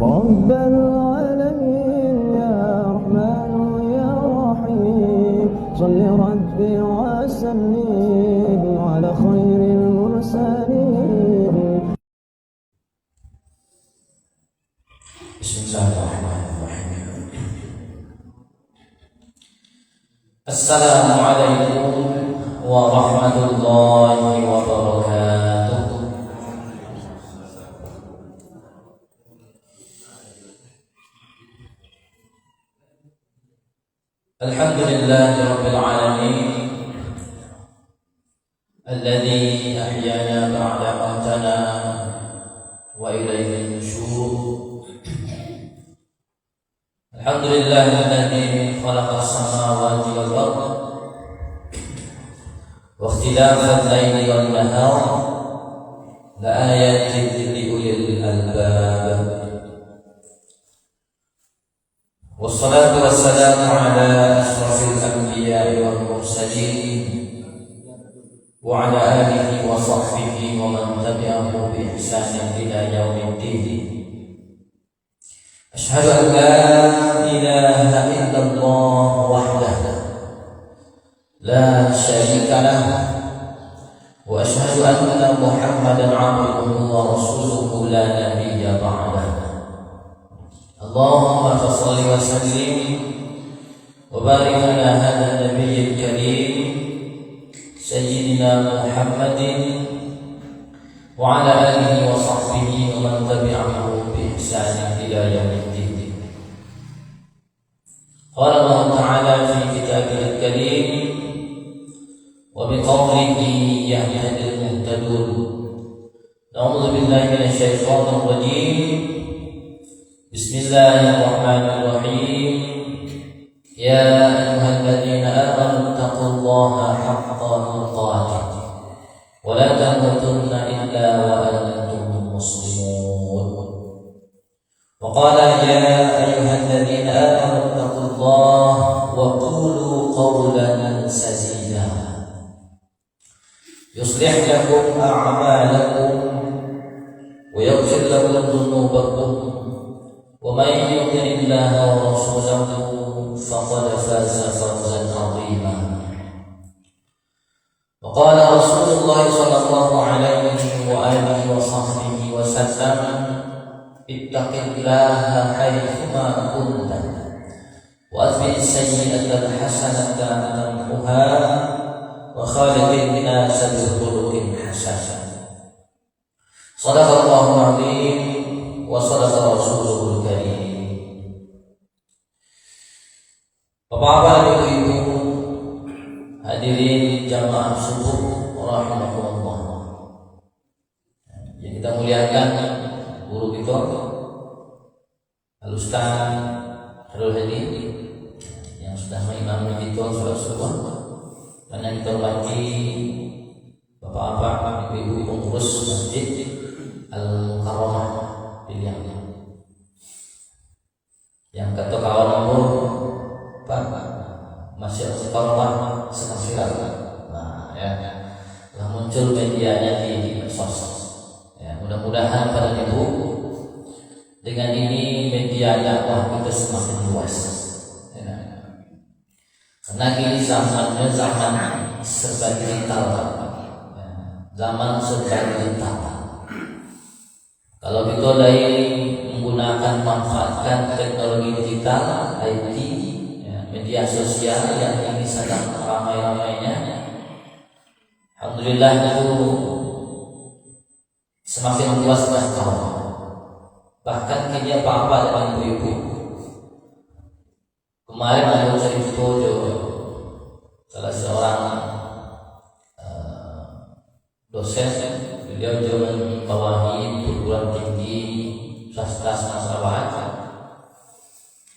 رب العالمين يا رحمن يا رحيم صل ربي وسلم على خير المرسلين. Bismillahirrahmanirrahim. Assalamualaikum warahmatullahi wabarakatuh. Alhamdulillahi rabbil alamin alladzi ahyana ba'da mautana wa ilayhi nusyur. Alhamdulillahilladzi khalaqas samawati wal ardh wa ikhtilafal laili wan nahar la ayatin li ulil albab. Wassalatu wassalamu ala ashrafil anbiya'i wal mursalin wa ala alihi wa sahbihi wa man tabi'ahum bi ihsanin ila yaumiddin. Asyhadu an la ilaha illallah wahdahu la syarika lahu wa asyhadu anna Muhammadan 'abduhu wa rasuluhu la nabiyya ba'dahu. Allahumma shalli wa sallim wa barik ala hadha nabiyyil karim sayyidina Muhammadin wa ala alihi wa sahbihi wa man tabi'ahum bi ihsanin ila yaumiddin. Qala Allah Ta'ala fi kitabihil karim wa biqawlihi yahdil muhtadun. A'udzu billahi minasy syaithanir rajim. Bismillahirrahmanirrahim. Ya ayyuhalladzina amanu taqullaha haqqa tuqatih wa la tamutunna illa wa antum muslimun. Wa qala ya ayyuhalladzina amanu taqullaha wa qulu qawlan sadida yuslih lakum a'malakum wa yaghfir lakum dhunubakum wa man yuti' Allaha wa rasulahu faqad faza fawzan 'azima. Wa qala Rasulullah sallallahu alaihi wa alihi wa sahbihi wa sallam, ittaqillaha haitsu ma kunta wa atbi'is sayyi'ata al-hasanata tamhuha wa khaliqin nasa bi khuluqin hasan. Shadaqallahul 'azim wa shadaqa rasulul karim. Bapak-bapak, ibu-ibu, hadirin jamaah subuh rahimakumullah. Yang kita muliakan guru kita Al-Ustaz Khairul Hadi yang sudah mengimami kita salat subuh. Dan kita hormati bapak-bapak, ibu-ibu pengurus Masjid Al-Karamah pilihan yang kata kawan umur Pak masih Al-Karamah sekasiran. Nah ya, telah muncul medianya di medsos. Ya, mudah-mudahan pada ibu dengan ini media dakwah kita semakin luas. Ya. Karena kini zamannya zaman serba digital, ya, zaman serba digital. Kalau kita dari menggunakan manfaatkan teknologi digital, IT, ya, media sosial yang ini sedang ramai-ramainya, alhamdulillah itu semakin luas berkembang. Bahkan kini apa-apa dengan ibu-ibu. Kemarin ada cerita salah seorang dosen, beliau juga membawahi perguruan tinggi swasta semasa.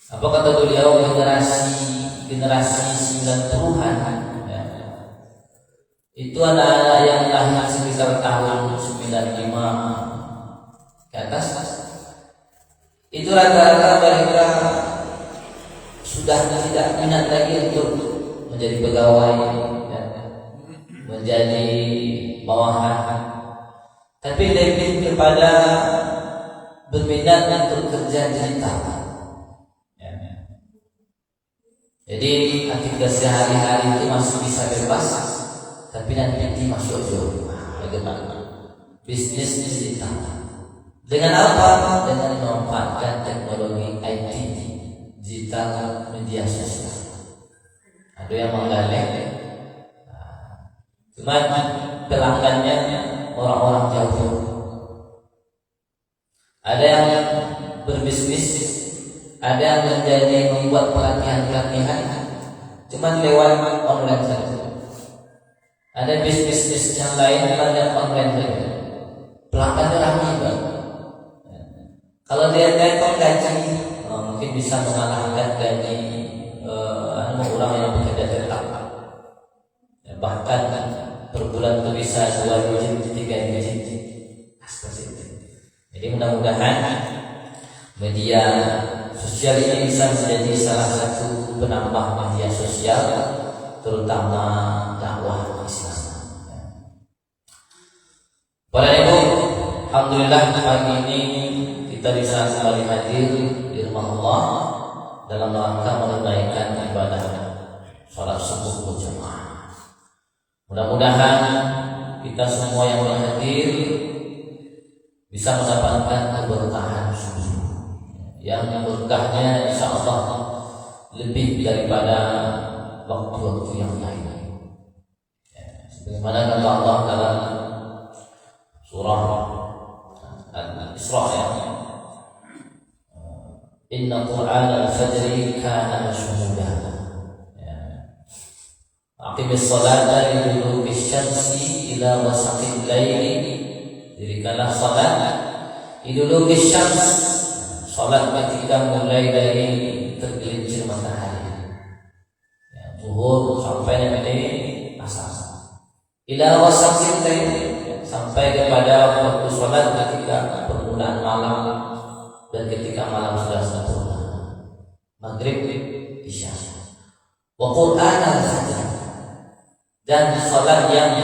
Apa kata beliau, generasi 90-an ya, itu anak-anak yang lahir sekitar tahun 95 ke atas, itu rata-rata mereka sudah tidak minat lagi untuk menjadi pegawai, ya, menjadi bawahan, tapi lebih kepada berminat untuk kerja digital. Ya. Jadi ketika sehari-hari itu masih bisa bebas, tapi nanti masuk jauh. Bagaimana? Bisnis digital. Dengan apa? Dengan memanfaatkan teknologi IT, digital, media sosial. Ada yang menggalak, cuma pelanggannya orang-orang jauh. Ada yang berbisnis, ada yang menjadi membuat pelatihan-pelatihan, cuma lewat online saja. Ada bisnis yang lain banyak online saja. Pelanggannya ramai banget. Kalau dia datang gaji, mungkin bisa mengalahkan gaji orang yang bekerja tetap. Ya, bahkan per bulan itu bisa 2 digit, 3 digit. Jadi mudah-mudahan media sosial ini bisa menjadi salah satu penambah media sosial, terutama dakwah Islam. Para ibu, alhamdulillah pagi ini kita bisa kembali hadir di rumah Allah dalam rangka menunaikan ibadah salat subuh berjamaah. Mudah-mudahan kita semua yang hadir bisa mendapatkan keberkahan subuh, yang berkahnya insya Allah lebih daripada waktu-waktu yang lain. Sebagaimana kata Allah dalam surah Al-Isra, Inna Qur'an al-Fajri kana mashhuda. Aqimis salata liduluki syamsi ila wasaqil laili. Dirikanlah salat liduluki syams, salat ketika mulai dari tergelincir matahari, zuhur sampai nanti asar. Ila wasaqil laili, sampai kepada waktu salat ketika permulaan malam dan ketika malam sudah sempurna, maghrib, isya. Wa Qur'an al-Fajr, dan salat yang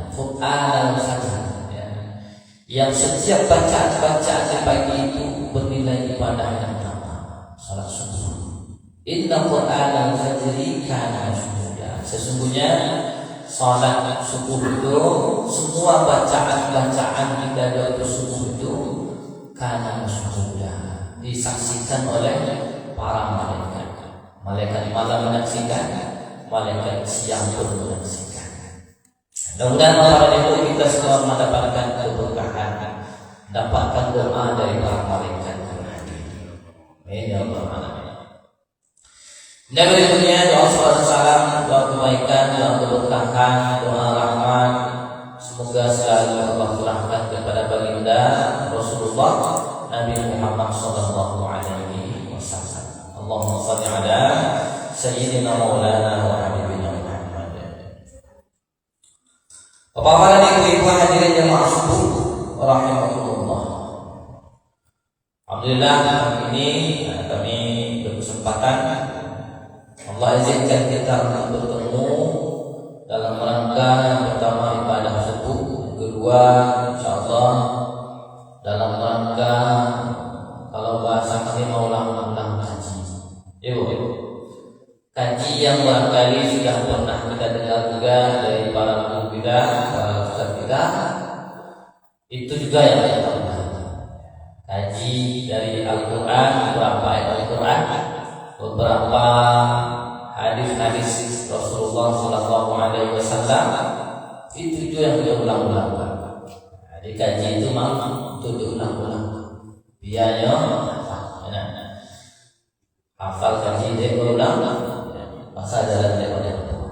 Qur'an al-Fajr, yang setiap bacaan di pagi itu bernilai ibadah yang pertama, salat subuh. Inna Qur'an al-Fajri kana mashhuda. Sesungguhnya salat subuh itu, semua bacaan-bacaan kita dari subuh itu kana mashhuda, disaksikan oleh para malaikat. Malaikat malam menyaksikan, malaikat siang pun menyaksikan. Mudah-mudahan para ibu kita semua mendapatkan keberkahan, dapatkan doa dari para malaikat. Amin ya rabbal alamin. Dan berikutnya doa salawat salam, doa kebaikan, doa keberkahan, doa rahmat, semoga selalu Allah curahkan kepada baginda Rasulullah Nabi Muhammad sallallahu alaihi wasallam. Allahumma shalli ala sayyidina maulana wa habibina Muhammad. Bapak-bapak dan ibu-ibu hadirin yang ma'asyirin rahimakumullah. Alhamdulillah hari ini kami berkesempatan, Allah izinkan kita untuk bertemu dalam rangka yang pertama ibadah subuh, yang kedua insyaallah dalam rangka kalau bahasa kami maulang-maulang kaji. Kaji yang barangkali sudah pernah kita dengar juga dari para guru kita, para ustaz kita, itu juga yang kita tahu. Kaji dari Al-Quran, beberapa ayat Al-Quran, beberapa hadis-hadis Rasulullah Sallallahu Alaihi Wasallam, itu yang kita ulang-ulang. Jadi kaji itu memang untuk diulang-ulang. Biarnya hafal kaji dia berulang, masa jalan dia.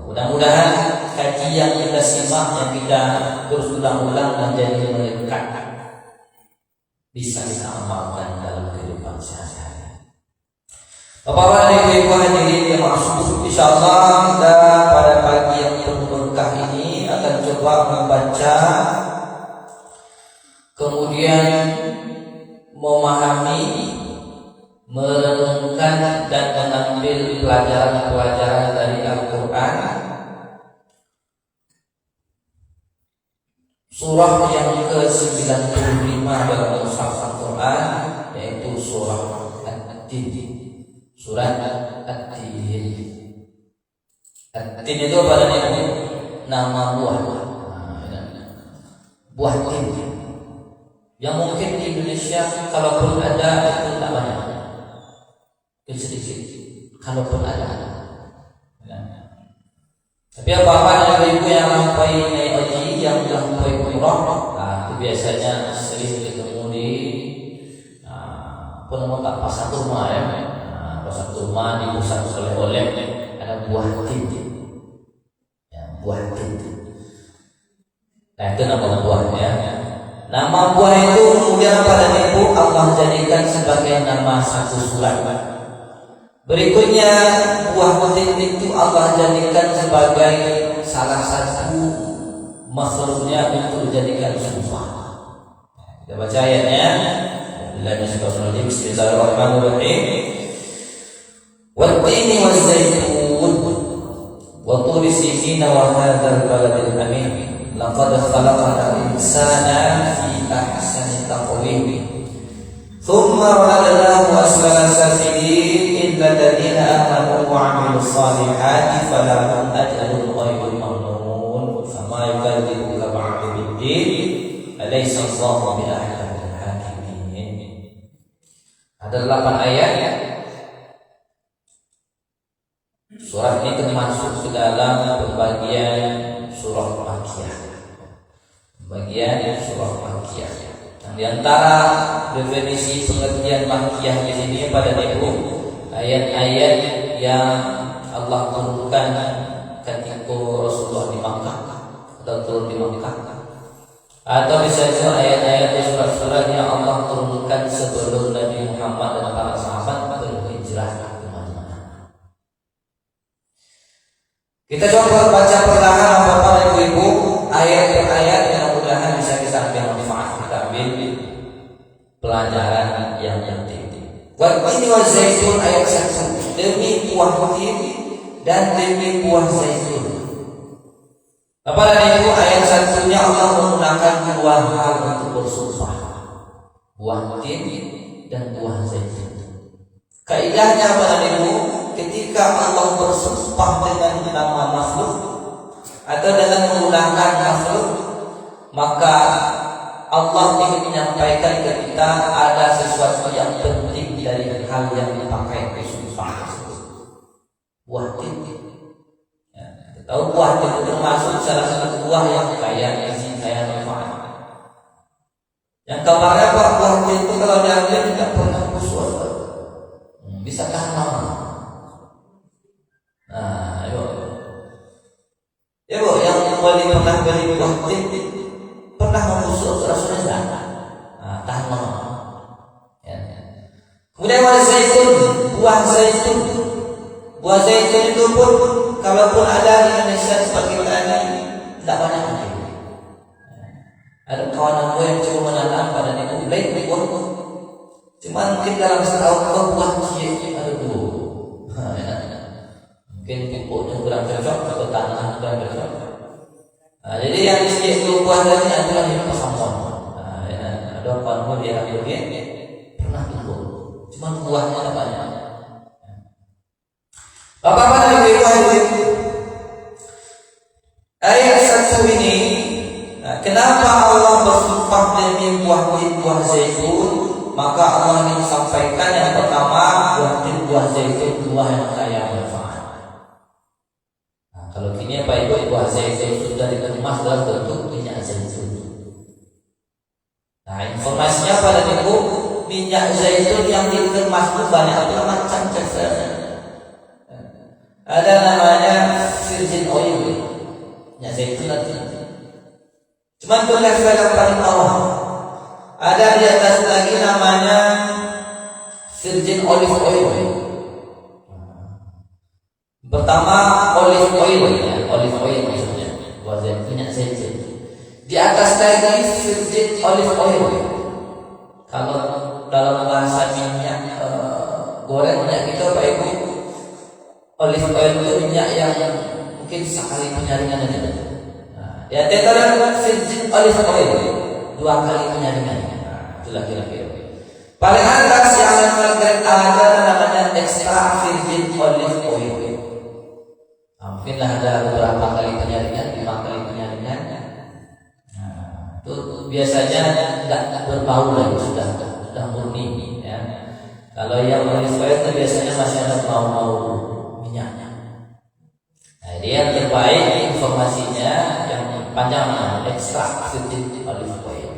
Mudah-mudahan kaji yang kita simak, yang kita terus ulang-ulang menjadi melekat, bisa kita amalkan dalam kehidupan sehari-hari. Bapak-bapak dan ibu-ibu hadirin yang maksud, insyaallah kita pada pagi yang penuh berkah ini akan coba membaca, kemudian memahami, merenungkan dan mengambil pelajaran-pelajaran dari Al-Quran, surah yang ke-95 dalam mushaf Al-Quran, Al-Quran, yaitu surah At-Tin. Surat At-Tin. At-Tin itu apa namanya? Nama buah. Buah tin. Yang mungkin di Indonesia kalaupun ada itu tak banyak. Sedikit. Kalaupun ada. Tapi apa-apa dari ibu yang lampai naik haji, yang lampai umrah, itu biasanya sering ketemu di pasar rumah ya. Pasar rumah di pusat oleh-oleh ada buah tin. Ya, buah tin. Nah, itu nama buahnya. Nama buah itu kemudian pada ibu Allah jadikan sebagai nama satu surat. Berikutnya buah tin itu Allah jadikan sebagai salah satu makhluknya untuk dijadikan sumpah. Kita baca ayatnya. Bismillahirrahmanirrahim. Wat-tini waz-zaitun wa turi sinin wa hadzal baladil amin. Laqad khalaqnal insana fi ahsani taqwim. Thumma radadnahu asfala safilin illa alladziina aamanu wa 'amilus shalihati falahum ajrun ghairu mamnun. Fama yukadzibuka ba'du bid-din alaysa Allahu bi'ahkamil hakimin. Ada 8 ayat ya. Surat ini termasuk ke dalam pembagian surah Makkiyah. Bagian surah Makkiyah. Dan di antara definisi pengertian Makkiyah di sini pada ibu ayat-ayat yang Allah turunkan ketika Rasulullah di Makkah atau turun di Makkah, atau bisa juga ayat-ayat surat-surat yang Allah turunkan sebelum Nabi Muhammad dan para sahabat berhijrah ke Madinah. Kita coba baca perlahan Bapak dan Ibu ayat per ayat, mudah-mudahan bisa kita ambil manfaat, kita ambil pelajaran yang penting. Wat-tini waz-zaitun ayat 1. Demi buah tin dan demi buah zaitun. Bapak dan Ibu ayat 1-nya Allah menggunakan dua hal untuk bersumpah. Buah tin dan buah zaitun. Kaidahnya Bapak dan Ibu, ketika Allah bersumpah dengan nama makhluk atau dengan menggunakan makhluk, maka Allah ingin menyampaikan ke kita ada sesuatu yang penting dari hal yang dipakai bersumpah. Buah tin. Ya, tahu buah tin itu termasuk salah satu buah yang kaya gizi, kaya manfaat. Yang kabarnya buah tin itu kalau diambil tidak pernah busuk, bisa tahan lama. Nah, ya Bu, yang pernah beli buah tin pernah membusuk rasanya tahan lama. Ya. Kemudian buah zaitun. Buah zaitun itu pun kalaupun ada di Indonesia seperti kita ini tidak banyak lagi. Ada kawan aku yang coba menanam pada itu baik buah. Cuma mungkin dalam setahun buah cie ada dua. Mungkin pupuknya kurang cocok atau tanah kurang cocok. Jadi yang disini itu buah tadi adalah yang kesampon. Ada kawan dia ambil pernah tumbuh, cuma buahnya ada banyak. Bapak-bapak dan ibu-ibu, ayat 1 ini, kenapa Allah bersumpah demi buah tin buah zaitun? Maka Allah ingin sampaikan yang pertama, buah tin buah zaitun buah yang kaya manfaat. Kalau kini Pak Ibu, buah zaitun sudah dikemas dalam bentuk minyak zaitun. Nah, informasinya pada Ibu, minyak zaitun yang dikemas itu banyak macam jenisnya. Ada namanya virgin oil, minyak zaitun nanti. Cuma itu level yang paling bawah. Ada di atas lagi namanya virgin olive oil. Pertama olive oil, ya, olive oil maksudnya, minyak zaitun. Di atas lagi virgin olive oil. Kalau dalam bahasa minyak goreng minyak kita Pak Ibu, olive oil itu minyak yang mungkin sekali penyaringan aja. Di antara virgin olive oil 2 kali penyaringan. Itulah kira-kira. Paling atas yang level grade A ada namanya extra virgin olive oil. Mungkinlah ada beberapa kali penyaringan, 5 kali penyaringan. Itu biasanya tidak berbau lagi, sudah murni ya. Kalau yang olive oil itu biasanya masih ada bau-bau minyaknya. Nah, dia yang terbaik informasinya yang panjang extra virgin olive oil.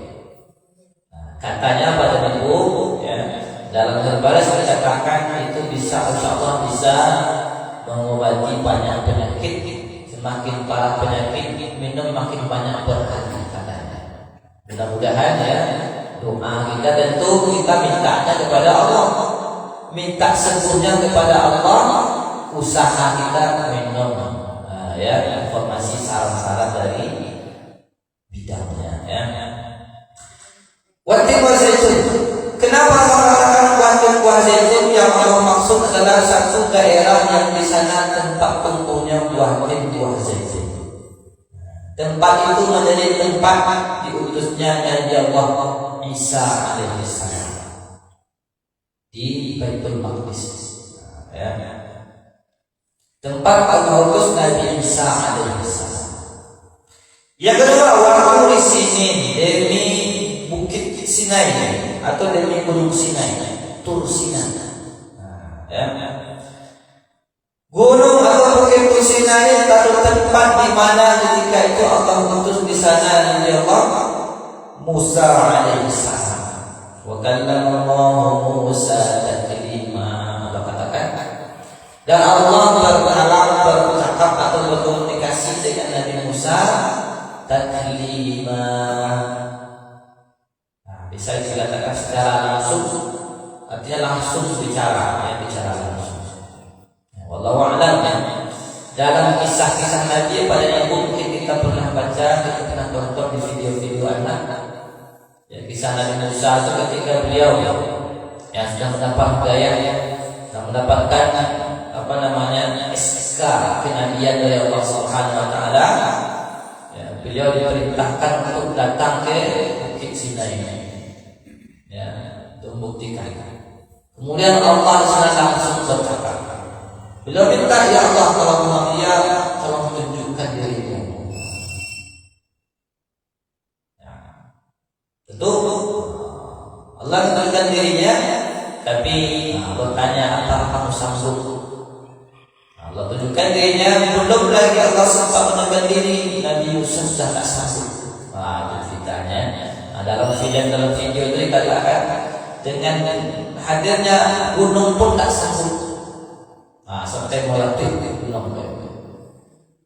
Katanya pada buku ya, dalam herbalis dikatakan itu bisa, insya Allah bisa mengobati banyak penyakit. Semakin parah penyakit, minum makin banyak berhati katanya. Mudah-mudahan ya, doa kita tentu kita mintanya kepada Allah, minta sembuhnya kepada Allah, usaha kita minum. Nah, ya, informasi saran-saran dari bidangnya ya. Watin buah zaitun. Kenapa mengatakan watin buah zaitun? Yang Allah maksud adalah satu daerah yang di sana tempat tumbuhnya buah zaitun. Tempat itu menjadi tempat diutusnya Nabi Allah Isa alaihissalam di Baitul Maqdis. Ya. Tempat Allah utus Nabi Isa alaihissalam. Yang kedua, waktu di sini demi Bukit Sinai atau demi Gunung Sinai, Tur Sinai. Ya. Gunung atau Bukit Tur Sinai satu tempat di mana ketika itu Allah utus di sana Nabi Allah Musa alaihissalam. Wa kallama Allah Musa taklima. Allah katakan, dan Allah bercakap atau berkomunikasi dengan Nabi Musa taklima. Bisa dikatakan secara langsung, artinya langsung bicara, ya, bicara langsung. Wallahu a'lam ya. Dalam kisah-kisah Nabi pada yang mungkin kita pernah baca, kita pernah tonton di video-video anak. Ya, kisah Nabi Musa itu ketika beliau yang sudah mendapat hidayah, sudah mendapatkan SK kenabian dari Allah Subhanahu Wa Taala. Ya, beliau diperintahkan untuk datang ke Bukit Sinai. Ya, untuk membuktikan. Kemudian Allah di sana langsung bercakap. Beliau minta, ya Allah, tolong tunjukkan dirimu. Ya. Tentu Allah tunjukkan dirinya, tapi Allah tanya, apakah kamu sanggup? Allah tunjukkan dirinya, belum lagi Allah sempat menunjukkan diri, Nabi Musa sudah tak sanggup. Itu ceritanya. Dalam video itu dikatakan dengan hadirnya gunung pun tak sanggup. Sampai melatih gunung.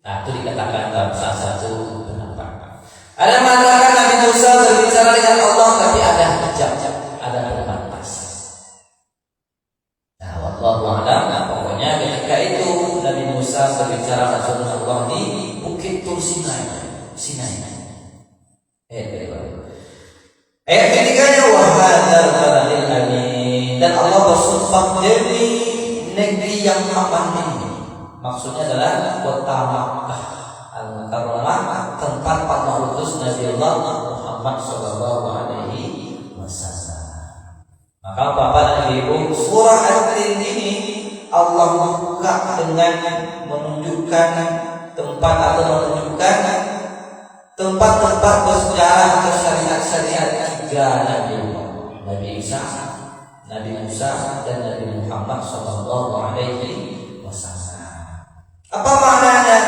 Itu dikatakan dalam salah satu pendapat. Ada mengatakan Nabi Musa berbicara dengan Allah, tapi ada hijab, ada pembatas. Wallahu a'lam. Pokoknya ketika itu Nabi Musa berbicara dengan Allah di Bukit Tur Sinai. Ayat ketiganya, wahadal baladil amin, dan Allah bersumpah demi negeri yang aman ini. Maksudnya adalah kota Makkah al-Mukarramah, tempat Allah utus Nabi Allah Muhammad sallallahu alaihi wasallam. Maka Bapak dan Ibu, surah At-Tin ini Allah buka dengan menunjukkan tempat atau menunjukkan tempat-tempat bersejarah atau syariat-syariat tiga Nabi Isa, Nabi Musa, dan Nabi Muhammad sallallahu alaihi wasallam. Apa maknanya?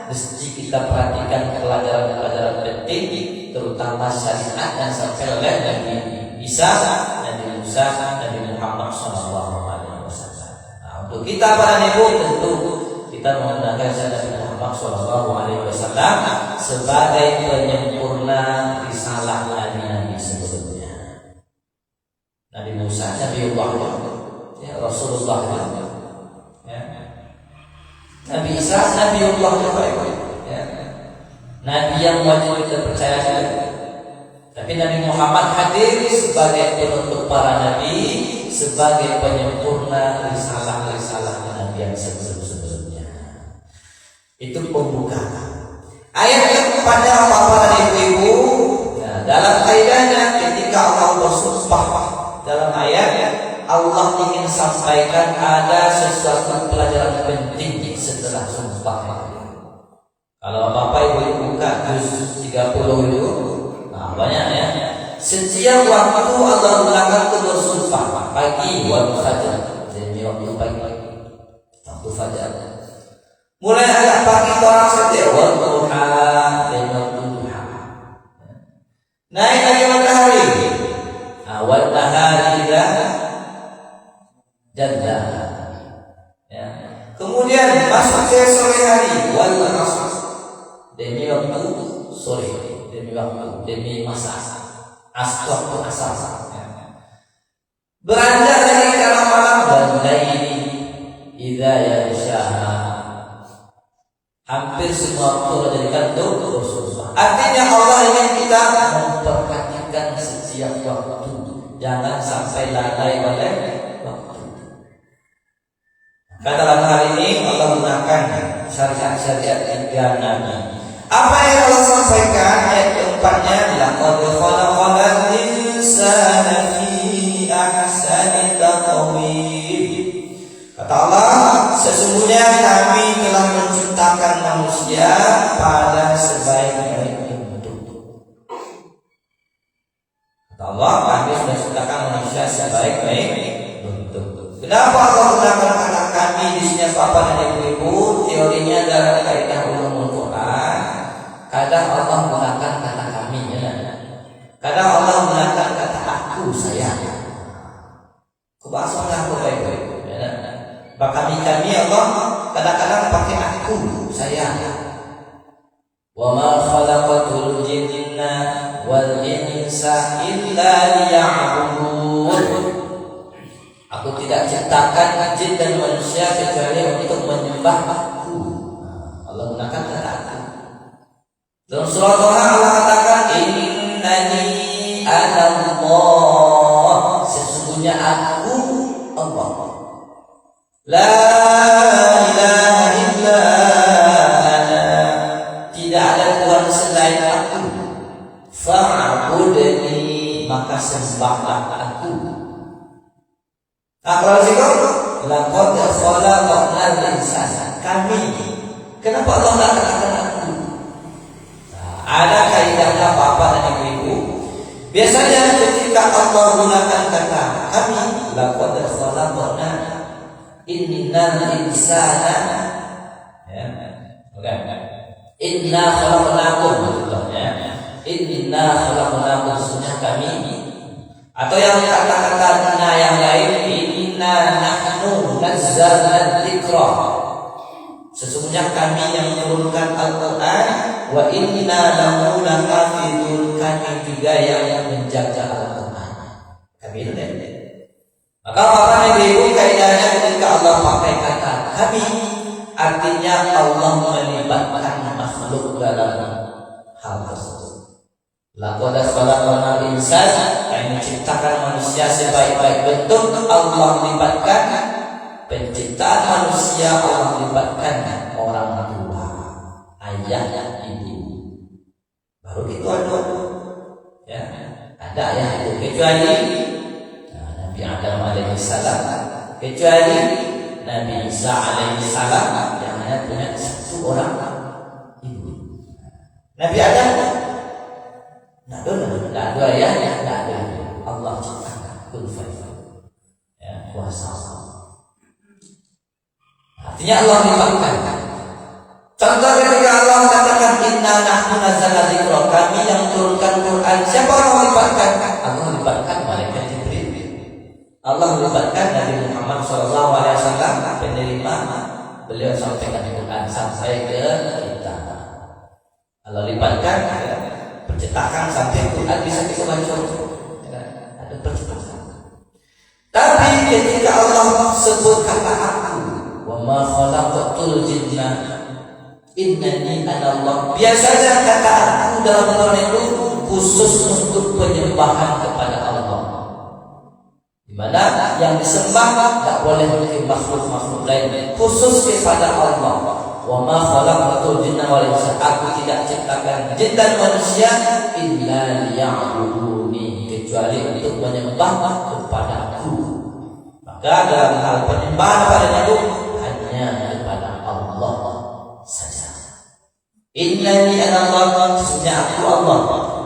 Mesti kita perhatikan pelajaran-pelajaran penting, terutama syariat yang disampaikan oleh Nabi Isa, Nabi Musa, Nabi Muhammad sallallahu alaihi wasallam. Untuk kita para ibu, tentu kita menggunakan Nabi Muhammad sallallahu alaihi wasallam sebagai penyempurna risalah nabi-nabi sebelumnya. Nabi Musa, Nabiullah, ya, Rasulullah, ya. Nabi Isa, Nabiullah, ya. Nabi yang wajib kita percaya. Tapi Nabi Muhammad hadir sebagai penutup para nabi, sebagai penyempurna risalah-risalah nabi yang sebelum-sebelumnya. Itu pembukaan. Ayat yang kepada para ibu-ibu, dalam kaidahnya ketika Allah bersumpah dalam ayat Allah ingin sampaikan ada sesuatu pelajaran penting setelah sumpah. Kalau Bapak Ibu buka juz 30 itu, nah banyak ya. Setiap waktu Allah melakukan itu bersumpah, pagi waktu fajar, demi waktu pagi, waktu fajar. Mulai agak pagi orang setiap waktu duha, demi waktu duha. Naik lagi matahari, awal nahari dah janda. Ya. Kemudian masuk ke sore hari, wal asr, demi waktu sore, demi waktu, demi masa. Waktu asar. Beranjak dari dalam malam dan laili idza yaghshaha. Hampir semua waktu dijadikan untuk bersumpah. Artinya Allah ingin kita memperhatikan setiap waktu, jangan sampai lalai oleh waktu. Kata dalam hal ini Allah gunakan syariat-syariat tiga Nabi. Apa yang Allah sampaikan ayat keempatnya, laqad khalaqal insana fi ahsani taqwim. Kata Allah, sesungguhnya kami telah menciptakan manusia pada sebaik-baik bentuk. Kata Allah, kami sudah ciptakan manusia sebaik-baik bentuk. Kenapa Allah gunakan kata kami di sini Bapak dan Ibu-ibu? Teorinya adalah kaidah ulumul Quran. Kadang Allah menggunakan kata kami, ya. Kadang Allah menggunakan kata aku, saya. Kebahasannya aku baik-baik, ya. Kami Allah kadang-kadang pakai aku, saya. Wa ma khalaqatul jinna wal insa illa liya'budun. Aku tidak ciptakan jin dan manusia kecuali untuk menyembah aku. Allah gunakan kata aku. Dalam surah Tuhan Allah katakan innani ana Allah, sesungguhnya aku Allah. La ilaha illa ana, tidak ada Tuhan selain aku. Fa'budni, maka sembahlah aku. Kalau itu laqad khalaqal insana, kami. Kenapa Allah tidak katakan aku? Ada kaidahnya Bapak dan Ibu. Biasanya ketika Allah menggunakan kata kami, laqad khalaqna innal insana, ya. Oke. Inna khalaqnakum, ya. Inna khalaqnakum, sesungguhnya kami. Atau yang kata-kata yang lain, inna nahnu nazzalna dzikra, sesungguhnya kami yang menurunkan Al-Quran, wa inna lahu lahafizun, kami juga yang menjaga Al-Quran. Kami itu deh. Maka Bapak Ibu, kaidahnya ketika Allah pakai kata kami, artinya Allah melibatkan makhluk dalam hal tersebut. Laqad khalaqal insana, kami menciptakan manusia sebaik-baik bentuk. Allah melibatkan penciptaan manusia, Allah melibatkan orang tua, ayah, ibu. Baru gitu ada, ya, ada ayah itu kecuali Nabi Adam alaihissalam, kecuali Nabi Isa alaihissalam yang hanya punya satu orang ibu. Nabi Adam tidak ada ayah, tidak ada. Allah ciptakan kun fayakun, ya, kuasa. Artinya Allah melibatkan. Contoh ketika Allah katakan inna nahnu nazzalna dzikra, kami yang turunkan Quran. Siapa orang melibatkan? Allah melibatkan malaikat Jibril. Allah melibatkan Nabi Muhammad SAW, penerima beliau sampaikan Quran sampai ke kita. Allah libatkan percetakan sampai Quran bisa kita baca. Ada percetakan. Tapi ketika Allah sebut kata aku, wa ma khalaqatul jinna innani ana Allah, biasanya kata aku dalam Quran itu khusus untuk penyembahan kepada Allah, di mana yang disembah tidak boleh oleh makhluk-makhluk lain, khusus kepada Allah. Wa ma khalaqatul jinna wal insa, aku tidak ciptakan jin dan manusia illa liya'buduni, kecuali untuk menyembah kepadaku. Maka dalam hal penyembahan padanya itu hanya kepada Allah saja. Innani ana Allah, sesungguhnya aku Allah.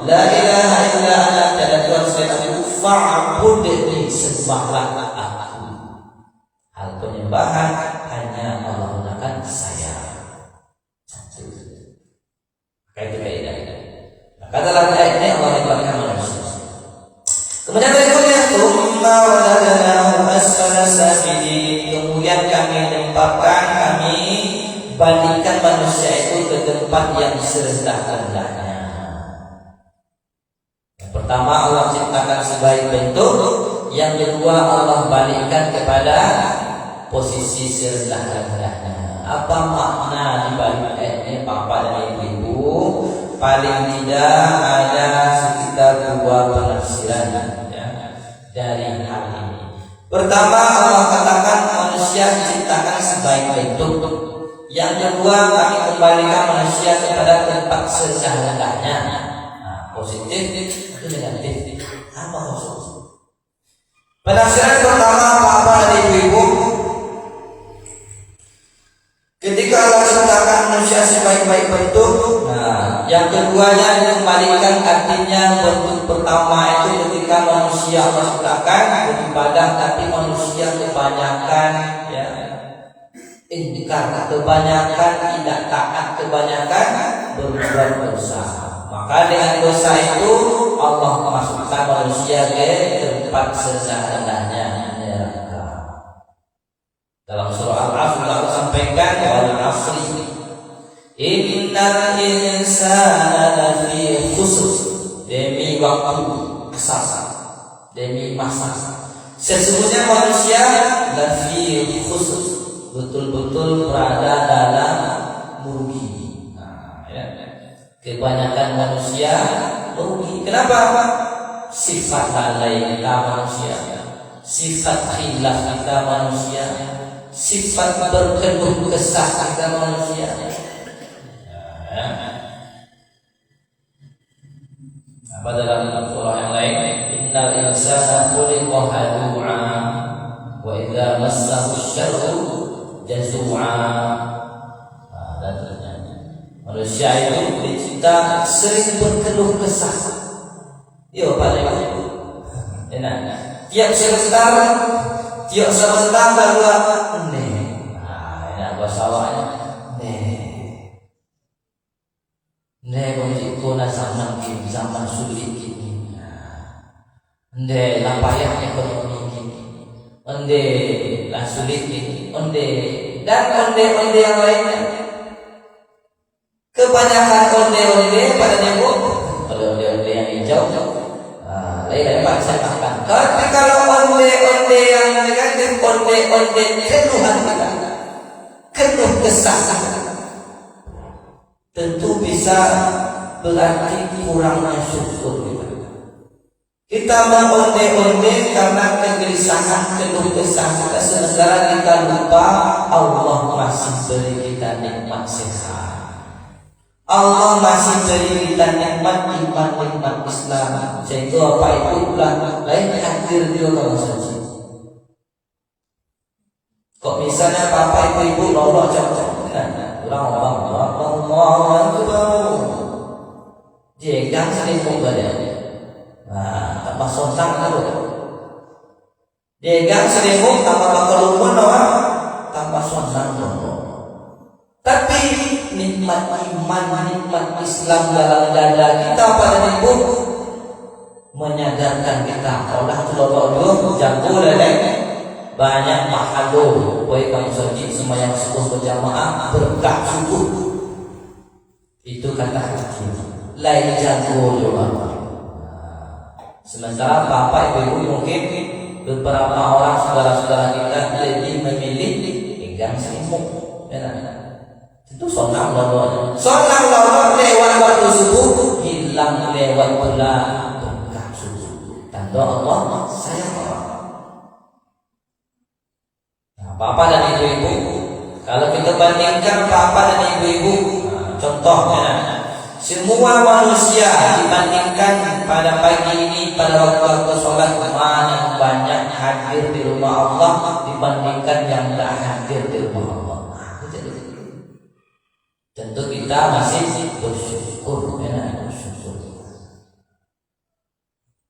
La ilaha illa ana, tiada Tuhan selain aku. Fa'budni, sembahlah aku. Hal penyembahan hanya Allah gunakan saya. Kayak itu kaidah. Maka dalam ayat ini Allah menyebutkan manusia. Kemudian berikutnya, tsumma radadnahu asfala safilin. Kemudian kami balikan manusia itu ke tempat yang serendah-rendahnya. Yang pertama Allah ciptakan sebaik bentuk, yang kedua Allah balikan kepada posisi serendah-rendahnya. Apa makna di balik ayat ini, Bapak dan Ibu? Paling tidak ada sekitar 2 penafsiran dari hal ini. Pertama, Allah katakan manusia diciptakan sebaik bentuk. Yang kedua, kami kembalikan manusia kepada tempat serendah-rendahnya. Positif atau negatif? Apa maksudnya? Penafsiran pertama, Bapak dan Ibu, ketika Allah ciptakan manusia sebaik-baik bentuk, yang keduanya dikembalikan, artinya bentuk pertama itu ketika manusia Allah ciptakan beribadah, tapi manusia kebanyakan ingkar, kebanyakan tidak taat, kebanyakan berbuat dosa. Maka dengan dosa itu Allah memasukkan manusia ke tempat serendah-rendahnya neraka. Dalam surah Al-Asr Allah sampaikan, wal asri innal insana lafi khusr, demi waktu kesasar, demi masa, sesungguhnya manusia lafi khusr, betul-betul berada dalam merugi. Kebanyakan manusia merugi. Kenapa? Sifat lalai kita manusia, sifat khilaf kita manusia, sifat berkeluh kesah kita manusia. Apa dalam surah yang lain? Innal insana khuliqa halu'a wa idza massahu syarru jazu'a. Dan ternyata manusia itu dicipta sering berkeluh kesah. Yo Pak Dewa. Enak. Tiap sebentar baru enak bahasa awaknya. Kona zaman sulit ini. Lah payah ekonomi ini. Lah sulit ini. Dan onde yang lainnya. Kebanyakan onde pada nyebut. Kalau onde yang hijau, lain Pak saya makan. Tapi kalau onde yang negatif, onde keluhan kita, keluh kesah, tentu bisa berarti kurangnya syukur kita. Kita mengonde-onde karena kegelisahan, keluh kesah kita, sementara kita lupa Allah masih beri kita nikmat sehat. Allah masih beri kita nikmat iman, nikmat Islam. Sehingga apa itu lain hadir di orang saja. Kok misalnya bapak ibu lolok jauh-jauh, Allah jegang selingkuh dia. Tambah sontang kalau jegang selingkuh tambah kelumun tambah sontang. Tapi nikmat iman, nikmat Islam dalam dada kita pada ibu menyadarkan kita. Allah tolong jago leleng banyak mahalo, boleh kamu sajid semayang subuh berjamaah berkah subuh. Itu kata hati. Lain jago juga. Sementara bapak ibu mungkin beberapa orang saudara-saudara kita lebih memilih pegang selimut. Itu sonang lolo lewat waktu subuh, hilang lewat pula berkah subuh. Tanda Allah sayang orang. Bapak dan ibu-ibu, kalau kita bandingkan bapak dan ibu-ibu, contohnya semua manusia dibandingkan pada pagi ini pada waktu sholat mana banyak hadir di rumah Allah dibandingkan yang tak hadir di rumah Allah. Tentu kita masih bersyukur, bersyukur.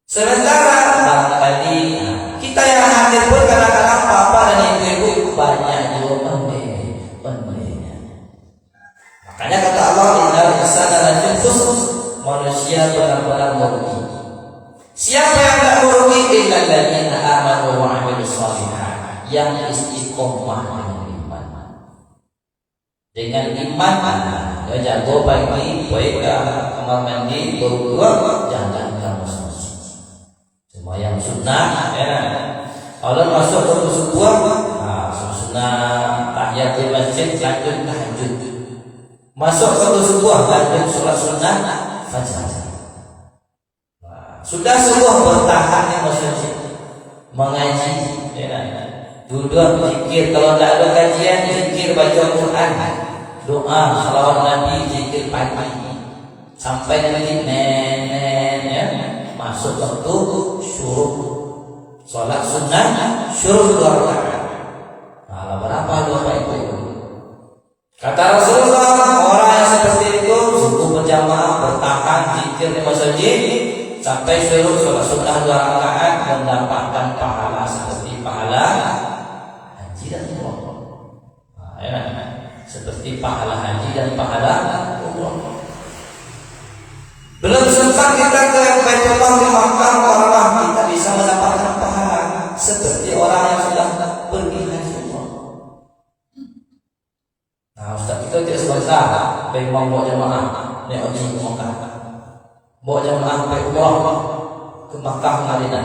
Sementara barangkali kita yang hadir pun kadang-kadang bapak dan ibu-ibu banyak juga pendirinya. Makanya kata Allah, innal insana lafi khusr, manusia benar-benar merugi. Siapa yang tak merugi? Illal ladzina amanu wa 'amilus shalihat, yang istiqomah dengan iman. Dengan iman, ya jago pagi, baik kamar mandi, berdoa, jangan kamu masjid. Sembahyang sunnah, ya. Kalau masuk ke sebuah, sunnah tahiyatul masjid, lanjut tahajud. Masuk ke sebuah, lanjut sholat sunnah fajar. Sudah sebuah bertahan di masjid, mengaji, ya. Duduk zikir, kalau tak ada kajian zikir, baca Quran, doa, salawat Nabi, zikir pagi sampai nanti nenek, ya, masuk waktu syuruk sholat sunnah syuruk 2 rakaat. Nah, berapa doa itu? Kata Rasulullah, orang yang seperti itu sungguh berjamaah, bertahan zikir di masjid sampai syuruk sholat sunnah 2 rakaat, mendapatkan pahala seperti pahala haji dan umrah. Seperti pahala haji dan pahala umrah. Belum sempat kita ke Baitullah di Makkah Mukarramah, kita bisa mendapatkan pahala seperti orang yang sudah pergi haji umrah. Nah, Ustaz, kita tidak sebentar baik mau bawa jemaah naik haji ke Makkah, bawa jemaah baik umrah ke Makkah Madinah.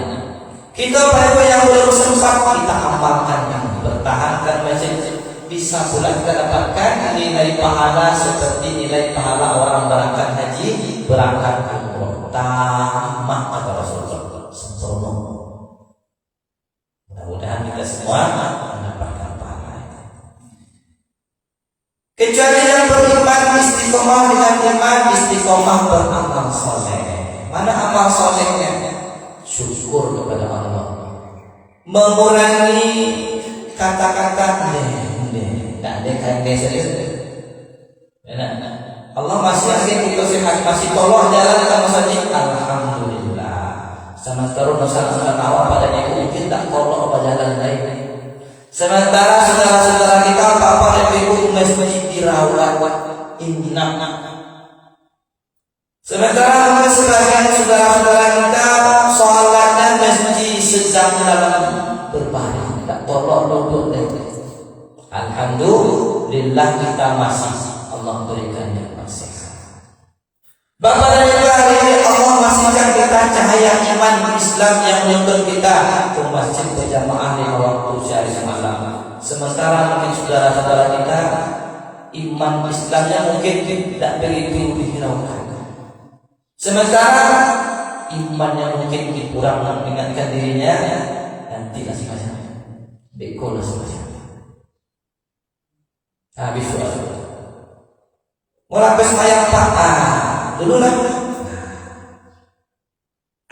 Kita pada yang belum sempat kita amalkan, yang bertahankan masjid, bisa pula kita dapatkan nilai pahala seperti nilai pahala orang berangkat haji, berangkat umrah. Tamat kata Rasulullah, sempurna. Mudah-mudahan kita semua mendapatkan pahala. Kecuali yang beriman istiqomah dengan iman, istiqomah beramal soleh. Mana amal solehnya? Syukur kepada Allah, mengurangi kata-kata Allah masih akhir kita sehat, masih tolong jalan kita masjid, alhamdulillah. Sementara masalah awal pada itu mungkin tak tolong apa jalan lain. Sementara saudara-saudara kita bapak dan ibu masjid dirawat inap. Sementara sebagian saudara-saudara kita sholat dan masjid sedang dalam berbaring, tak tolong duduk lagi. Alhamdulillah kita masih Allah berikan nikmat sehat. Bapak dan Ibu hari ini Allah masihkan kita cahaya iman Islam yang menuntun kita ke masjid berjamaah 5 waktu sehari semalam. Sementara mungkin saudara-saudara kita iman Islamnya mungkin tidak begitu dihiraukan. Sementara imannya mungkin kurang mengingatkan dirinya, nanti kasih macam bekol semacam. Habis soal mulai semayang dulu lah.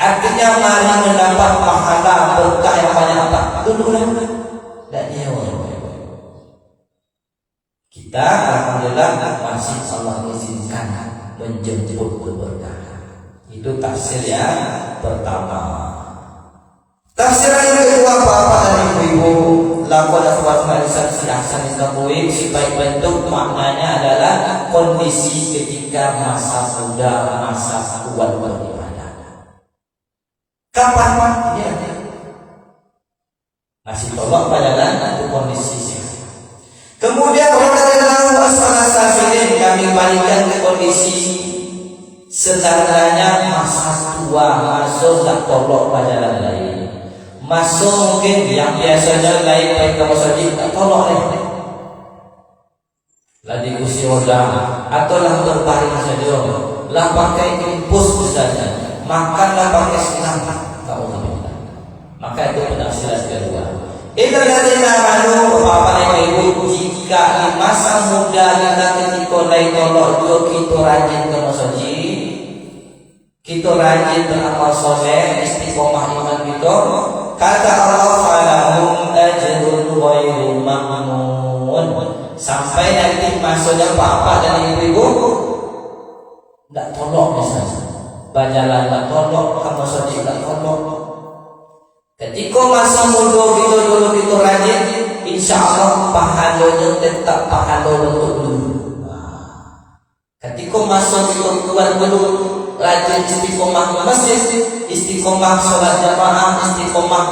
Artinya mari mendapat pahala berkah yang banyak dulu lah. Dan kita alhamdulillah masih Allah izinkan menjemput keberkahan. Itu tafsir yang pertama. Tafsir yang kedua, bapak dan ibu-ibu, laqad akhbarna saksi ahsan taqwim, sebaik bentuk maknanya adalah kondisi ketika masa muda, masa kuat beribadah. Kapan ya? Masih tolak pada itu kondisi. Kemudian radhiyallahu as-salafin, kami balikkan ke kondisi sebenarnya masa tua, masuk tak tolak pada lain. Masuk mungkin yang biasanya lain baik ke masjid tak tolak lain. Lagi kursi roda atau lah berbaring saja, lah pakai impus misalnya, makanlah pakai senang, kamu tidak. Maka itu penafsiran kedua. Itulah yang malu bapak dan ibu, jika di masa muda kita ketika lain tolak kita rajin ke masjid, kita rajin beramal soleh, istiqomah iman kita. Kata Allah, falahum ajrun ghairu mamnun. Sampai nanti masuknya bapak dan ibu-ibu tidak tolong misalnya, bajalan tidak tolong, kamu saja tidak tolong. Ketika masa muda kita dulu kita rajin, insya Allah pahalanya tetap pahala untuk dulu. Ketika masa kita kuat dulu, rajin istiqomah masjid, istiqomah sholat jamaah, istiqomah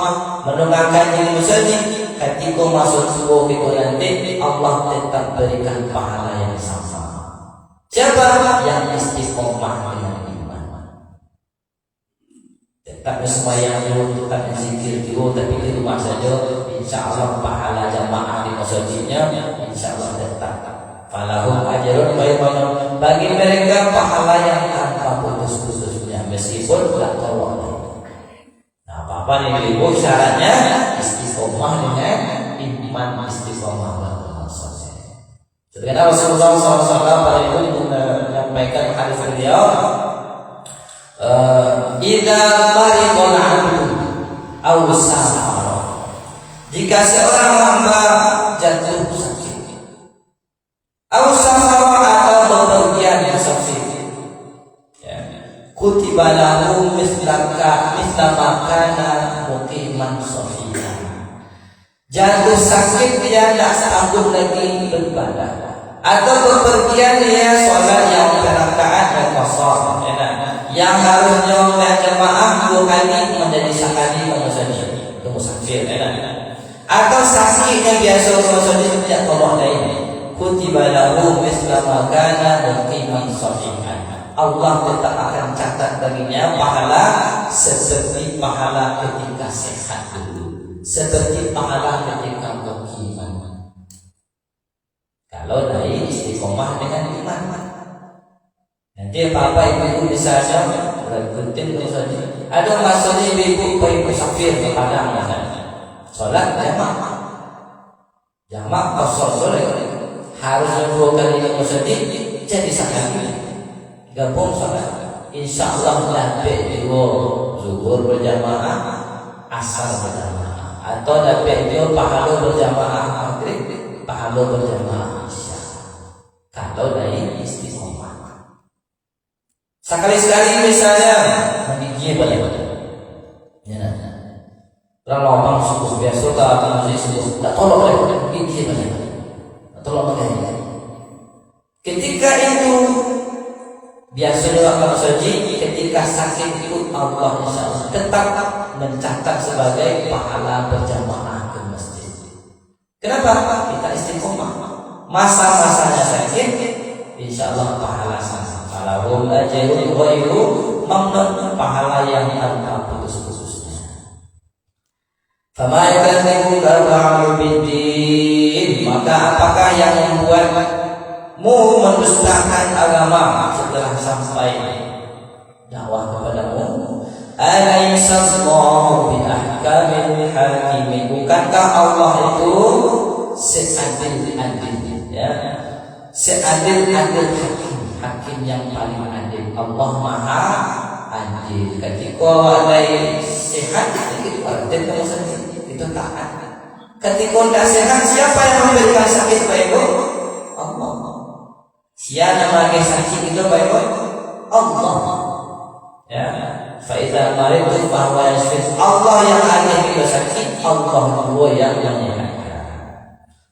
mendengarkan diri musajid. Ketika masuk tua kita nanti, Allah tetap berikan pahala yang sama. Siapa yang istiqomah dengan iman? Tetap sembahyang dulu, tetap zikir dulu, tapi di rumah saja, insya Allah pahala jamaah di masjidnya, insya Allah tetap. Falahum ajrun ghairu mamnun. Bagi mereka pahala yang tanpa putus-putusnya, meskipun tidak tolong. Nah, apa nih ibu syaratnya? Istiqomah dengan iman, istiqomah berproses. Sebagaimana Rasulullah SAW pada itu menyampaikan hadis beliau, "Idza maridul 'abdu aw safara." Jika seorang hamba jatuh sakit, aw safara atau bepergian sakit, kutiba lahu mislaka kana muqiman safiya. Jatuh sakit dia tidak sanggup lagi beribadah, atau bepergian dia sholat yang berakaat dan qashar, yang harusnya berjamaah 2 kali menjadi sekali saja, itu musafir. Atau sakit yang biasa saja tidak tolong lain, kutiba lahu mislaka kana muqiman safiya. Allah tetap akan catat baginya pahala seperti pahala ketika sehat dulu, seperti pahala ketika beriman. Kalau dari istiqomah dengan iman, nanti bapak ibu misalnya bergunting saja. Ada masanya ibu musafir ke Padang misalnya, sholat jamak qashar sore harus 2 kali ke masjid, jadi sekali gabung sholat, insya Allah dapat 2 zuhur berjamaah, asar berjamaah, atau dapat 2 pahala berjamaah maghrib, pahala berjamaah isya. Kalau dari istiqomah, sekali-sekali misalnya menggigih banyak-banyak, orang lomang subuh biasa tak masih subuh, tak tolong lagi gigih banyak-banyak, tolong lagi. Ketika itu biasanya kalau saja ketika sakit itu Allah insya tetap mencatat sebagai pahala berjamaah ke masjid. Kenapa? Kita istiqomah. Masa-masanya sakit, insya Allah pahala sama. Falahum ajrun ghairu mamnun, pahala yang tanpa putus-putusnya. Fama yadzibuka ba'du biddin, maka apakah yang membuatmu mendustakan agama setelah sampai dakwah kepadamu? Alaysallahu biahkamil hakimin, bukankah Allah itu seadil-adil, ya, seadil-adil hakim yang paling adil. Allah maha adil. Ketika ada sehat itu adil, kamu sendiri itu taat. Ketika tidak sehat, siapa yang memberikan sakit baik-baik? Allah. Siapa lagi sakit itu baik-baik? Allah. Ya, faizah maridtu bahwa yashfin, Allah yang ada kita sakit, Allah yang menyehatkan.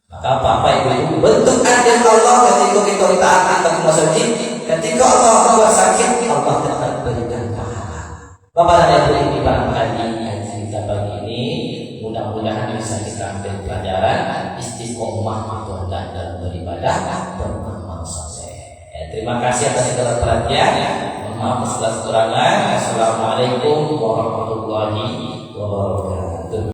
Maka Bapak Ibu, bentuk adil Allah ketika kita taat atau masjid, ketika Allah buat sakit, Allah tetap berikan pahala. Bapak dan Ibu, ini barangkali kita pagi ini mudah-mudahan bisa kita ambil pelajaran istiqomah itu dalam beribadah beramal saleh. Terima kasih atas segala perhatian. Maaf segala kekurangan. Assalamualaikum warahmatullahi wabarakatuh.